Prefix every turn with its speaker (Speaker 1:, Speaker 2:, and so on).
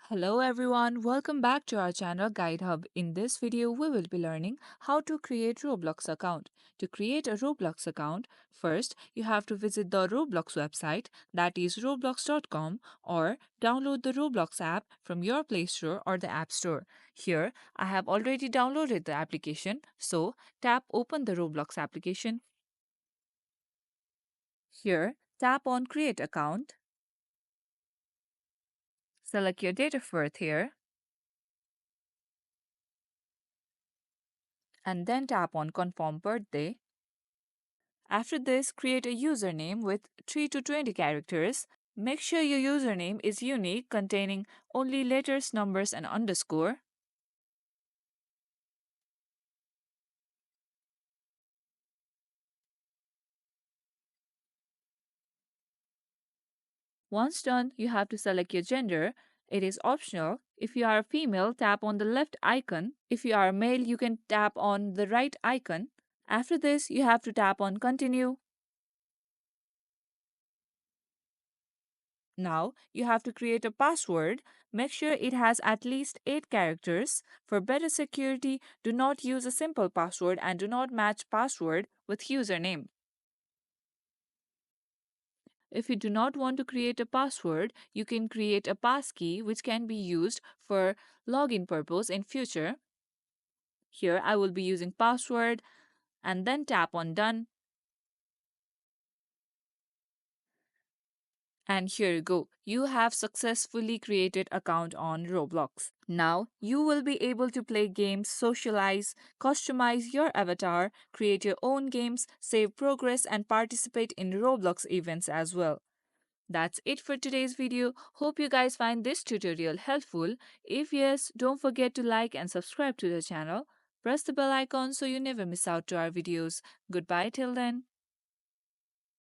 Speaker 1: Hello everyone, welcome back to our channel Guide Hub. In this video, we will be learning how to create Roblox account. To create a Roblox account, first you have to visit the Roblox website, that is roblox.com, or download the Roblox app from your Play Store or the App Store. Here, I have already downloaded the application, so tap open the Roblox application. Here, tap on create account. Select your date of birth here and then tap on confirm birthday. After this, create a username with 3 to 20 characters. Make sure your username is unique, containing only letters, numbers, and underscore. Once done, you have to select your gender. It is optional. If you are a female, tap on the left icon. If you are a male, you can tap on the right icon. After this, you have to tap on continue. Now, you have to create a password. Make sure it has at least 8 characters. For better security, do not use a simple password and do not match password with username. If you do not want to create a password, you can create a passkey which can be used for login purpose in future. Here I will be using password and then tap on done. And here you go. You have successfully created account on Roblox. Now you will be able to play games, socialize, customize your avatar, create your own games, save progress and participate in Roblox events as well. That's it for today's video. Hope you guys find this tutorial helpful. If yes, don't forget to like and subscribe to the channel. Press the bell icon so you never miss out to our videos. Goodbye till then.